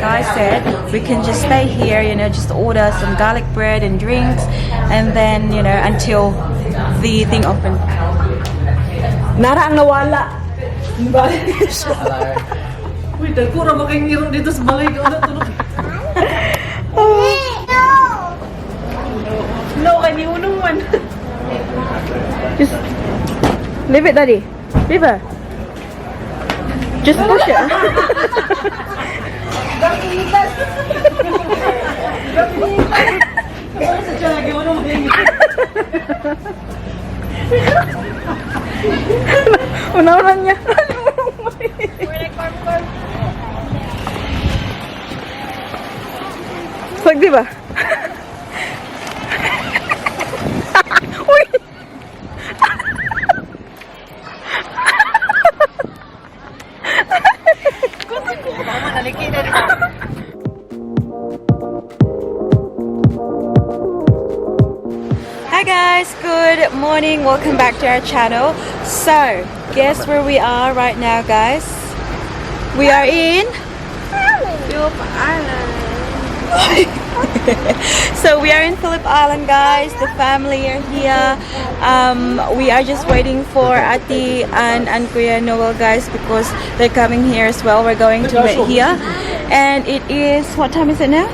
guy said, we can just stay here, you know, just order some garlic bread and drinks, and then, you know, until the thing opened. Nara ang nawala. Uy, dagko ra makingirong dito sa balay ko na tulog. No, kani unong man. Just leave it, Daddy. Leave her. Just push it. Una-unan niya. Sag, di ba? Uy! Hi guys, good morning, welcome back to our channel. So, guess where we are right now, guys? We are in Phillip Island. So we are in Phillip Island, guys. The family are here. We are just waiting for Ati and Kuya Noel, guys, because they're coming here as well. We're going to meet here, and it is, what time is it now?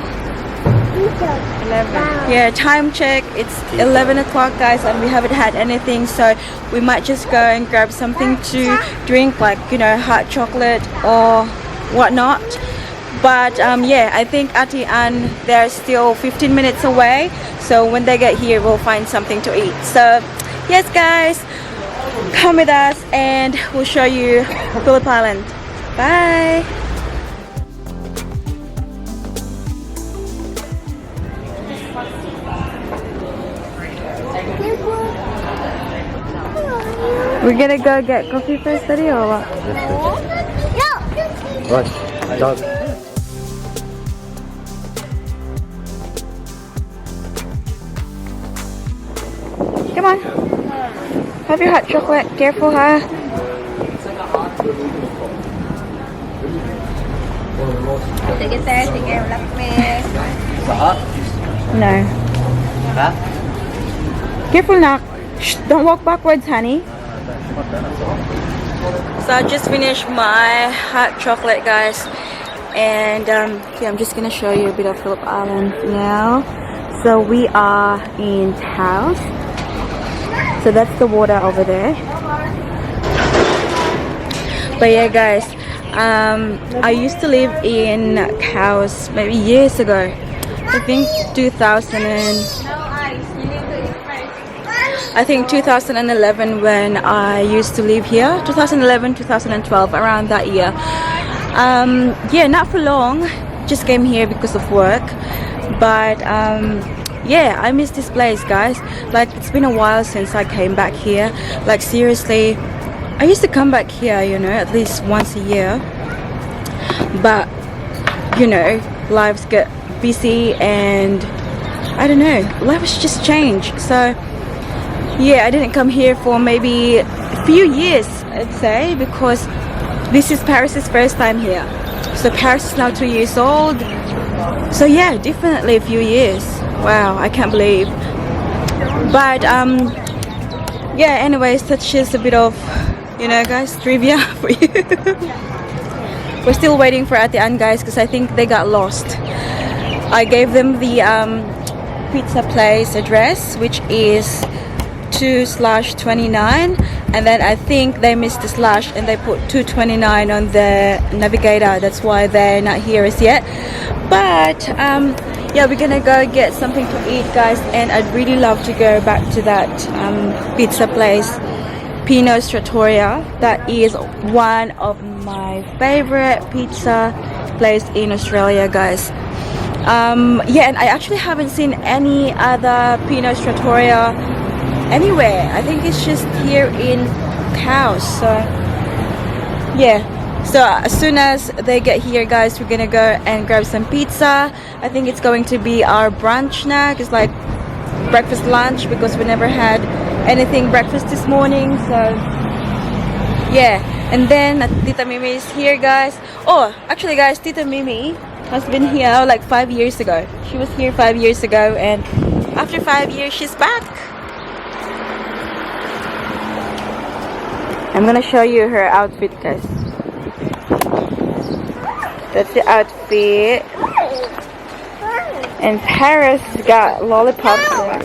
11. Yeah, time check, it's 11 o'clock, guys, and we haven't had anything, so we might just go and grab something to drink, like, you know, hot chocolate or whatnot. But yeah, I think Ati and they're still 15 minutes away, so when they get here we'll find something to eat. So yes guys, come with us and we'll show you Phillip Island. Bye. We're gonna go get coffee first, Daddy, or what? Right, dog. Come on. Have your hot chocolate. Careful, huh? No. Careful, Nak. Shh, don't walk backwards, honey. So I just finished my hot chocolate, guys, and yeah, I'm just gonna show you a bit of Phillip Island now. So we are in Taos. So that's the water over there. But yeah, guys, I used to live in Taos maybe years ago. I think 2011 when I used to live here. 2011, 2012, around that year. Yeah, not for long. Just came here because of work. But yeah, I miss this place, guys. Like, it's been a while since I came back here. Like, seriously, I used to come back here, you know, at least once a year. But, you know, lives get busy and I don't know, life has just changed. So yeah, I didn't come here for maybe a few years, I'd say, because this is Paris's first time here. So Paris is now 2 years old. So yeah, definitely a few years. Wow, I can't believe. But yeah, anyways, that's just a bit of, you know, guys, trivia for you. We're still waiting for Atian, guys, because I think they got lost. I gave them the pizza place address, which is 2/29, and then I think they missed the slash and they put 229 on the navigator. That's why they're not here as yet. But yeah, we're gonna go get something to eat, guys, and I'd really love to go back to that pizza place, Pino's Trattoria. That is one of my favorite pizza place in Australia, guys. Yeah, and I actually haven't seen any other Pino's Trattoria anywhere. I think it's just here in Taos. So yeah, so as soon as they get here, guys, we're gonna go and grab some pizza. I think it's going to be our brunch now, it's like breakfast lunch, because we never had anything breakfast this morning. So yeah, and then Tita Mimi is here, guys. Oh, actually, guys, Tita Mimi has been here like 5 years ago. She was here 5 years ago, and after 5 years, she's back. I'm gonna show you her outfit, guys. That's the outfit. And Paris got lollipops on.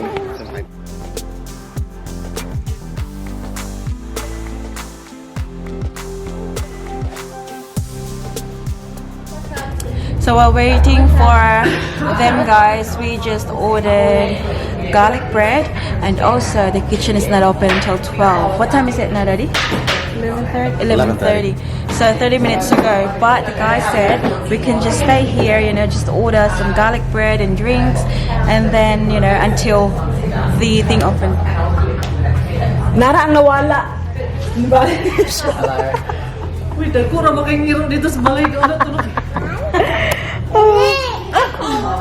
So while waiting for them, guys, we just ordered garlic bread, and also the kitchen is not open until 12. What time is it now, Daddy? 11:30. 11:30. So 30 minutes to go. But the guy said we can just stay here, you know, just order some garlic bread and drinks, and then, you know, until the thing open. Nara ang nawala. Uy, dagkura makingirong dito sa balay ko.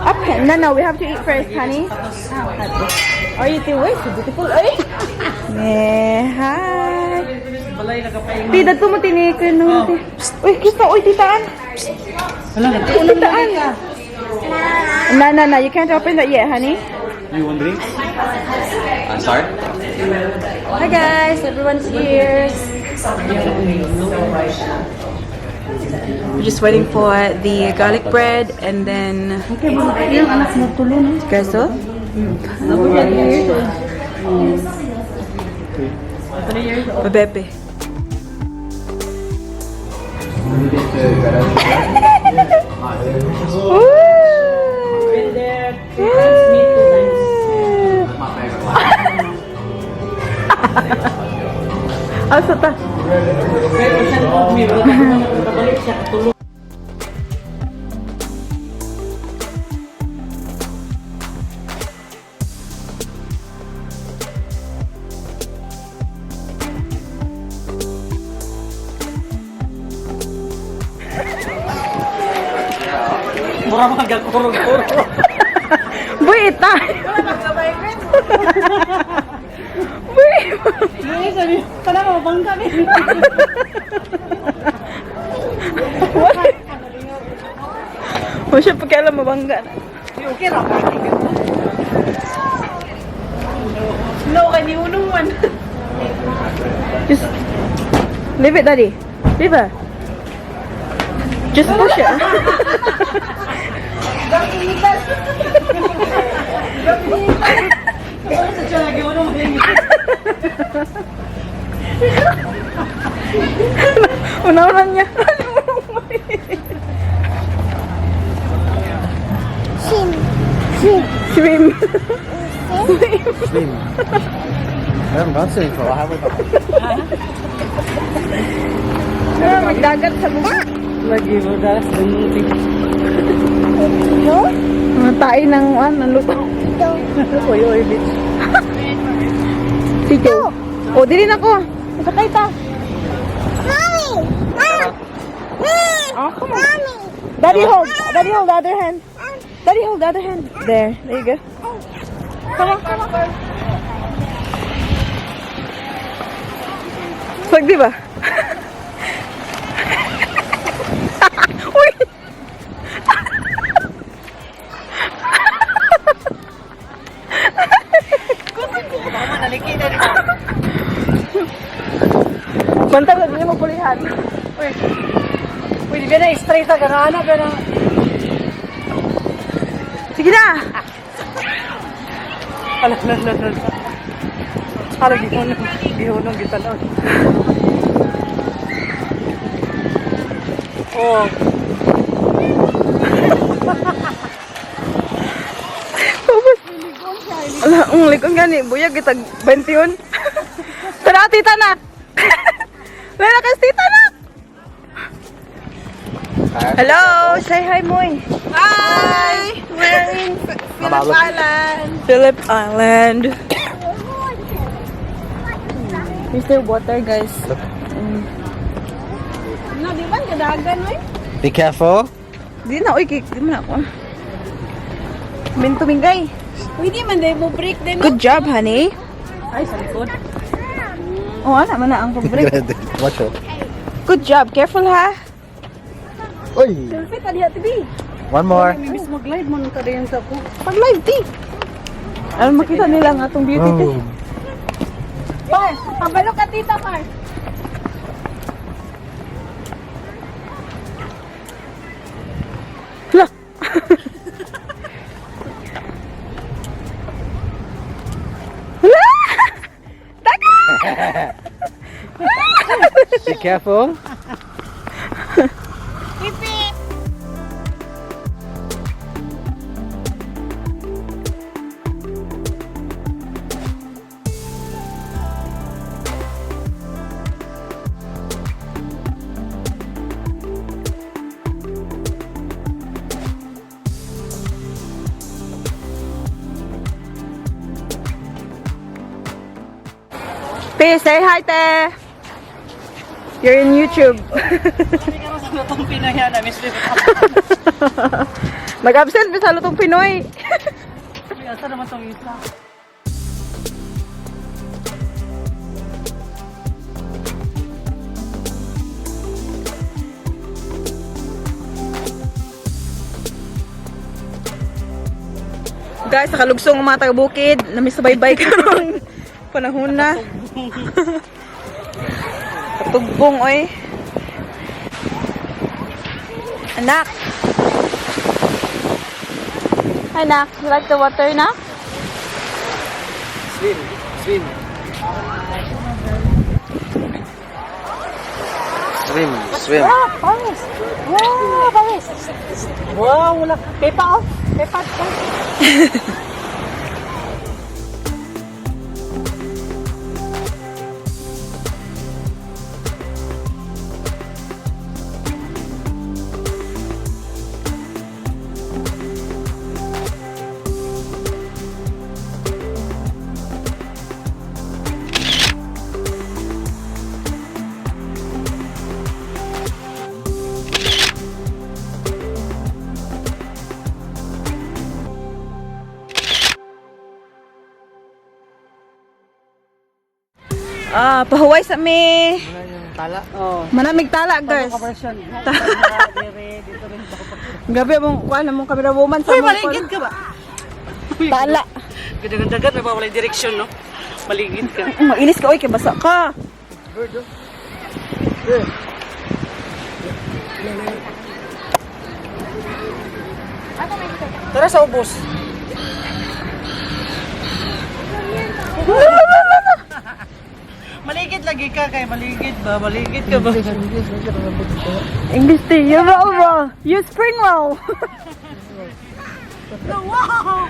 Okay, no, we have to eat first, honey. Are you too so beautiful? Ay! Yeah, hi! Balay na kapain. Tita, tumutini ko no. Uy, kita, uy, titaan. Titaan. No, you can't open that yet, honey. You want drinks? I'm sorry? Hi guys, everyone's here. We're just waiting for the garlic bread, and then queso. Pepe. Asa ta? Mura magkakuro-kuro. Buit na! Buit! Ay, sabi, parang mabang kami. O siya pagkailan mabangga na. Okay ra. No, kaniunong man. Just leave it, Daddy. Leave her. Just push it. Una-unan niya. Swim. Swim. I haven't gone swimming for a while, have we? Magdagat sa buka. Lagi mo dalas ng mutik. Matain ng luto. Oy, bitch. Si Joe. O, dili na ko. Masakay ta. Oh, come on. Daddy hold the other hand. Daddy hold the other hand. There you go. Come on. Wag, di ba? Uy! Bantag na, hindi mo pulihan. Uy, di ba na straight na gana, pero... Sige na! Alam. Alam, gihunong kita na. Oh. Ala, likon gani, buya kita 21. Tara, tita na! Lala ka, tita na! Hello! Say hi, Moy! Hi! We're in Phillip Island. Phillip Island. Here's their water, guys. No, di ba? Kadagan, wey? Be careful. Di na, uy, di mo na ako. Mintumingay. Uy, di man, mo break din. Good job, honey. Ay, sa likod. Oh, ana man na ang pag-break. Watch out. Good job. Careful, ha? Oi! Selfie, tadi hati, Bi. One more. Miss mag-live mo nung kadayan sa ko. Pag-live, ti. Alam, makita nila nga itong beauty, ti. Oh. Par, pabalo ka, tita, Par. Hala. Hala! Taka! Be careful. Te, say hi, te. You're in YouTube. Hindi ka sa lutong Pinoy yan, Miss Phillip. Nag-absent pa sa lutong Pinoy. Asa naman tong isa? Guys, nakalugsong ang mga taga-bukid. Namisabay-bay ka nung panahon na. Katugbong, oy. Anak. Hi, Nak. You like the water, Nak? Swim. Swim. Swim. Swim. Wow, Paris. Wow, Paris. Wow, wala. Pepa, oh. Pepa, oh. Pahuway sa me. Tala. Oh. Manamig tala, guys. Version. Dito rin ba? Gabi mong kuan mong camera woman sa Uy, mong maligid ka ba? tala. Ganda-ganda na ba walay direksyon, no? Maligid ka. Mainis ka, oy, kay basa ka. Tara sa ubos. Maligid lagi ka kay maligid ba? Maligid ka ba? English tea, you roll roll. You spring roll. Wow!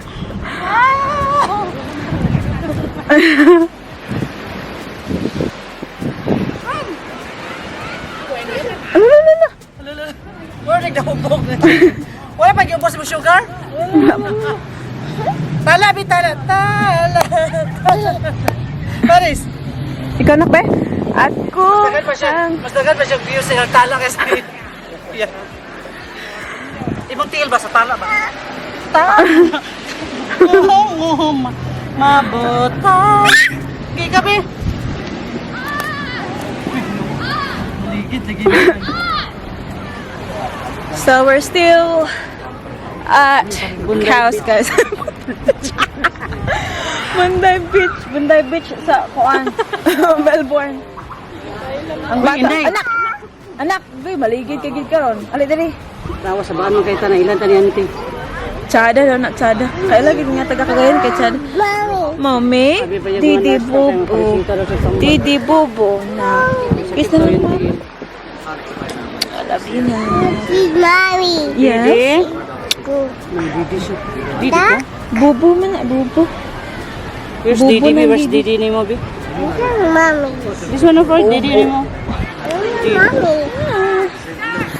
Wala nagdahubog na. Wala pa yung boss mo sugar? Tala, bitala. Tala. Paris. Ikaw na ba? Ako Dagan pa siya. Mas dagan pa siya views ng tala kasi. Yeah. Ibang tingil ba sa tala ba? Tala. Oo, mabota. Gigi kami. Ligid, ligid. So we're still at house, guys. Bunday Beach sa Kuan, Melbourne. Ang bata, Inday. anak, maligid ka gid karon. Ali diri. Tawa sa baan mo kay tanay ilan taniyan ti. Chada daw na chada. Kaya lagi nga taga Cagayan kay chada. Mommy, Didi Bubo. Didi Bubo na. Kiss na lang mo. I love you na. Mommy. Yes. Didi siya. Didi ka? Bubo man na, Bubo. Where's Bubo Didi? ng Where's Didi. Didi ni mo, Bi? Mommy. This one of our Didi ni mo. Mommy.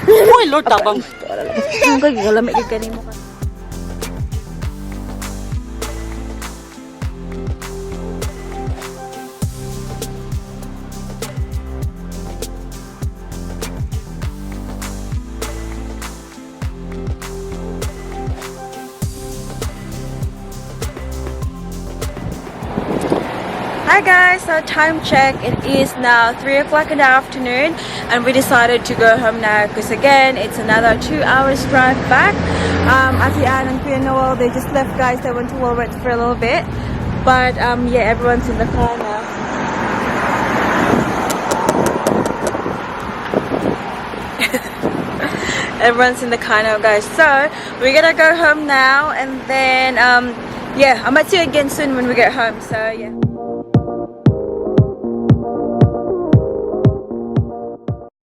Uy, Lord, tabang. Ang kay galamay gid kanimo ka. Hi guys, so time check. It is now 3 o'clock in the afternoon and we decided to go home now because again it's another 2 hours drive back. Ate Anne and Kuya Noel, they just left guys. They went to Walmart for a little bit, but yeah, everyone's in the car now. Everyone's in the car now guys, so we're gonna go home now and then yeah, I might see you again soon when we get home, so yeah.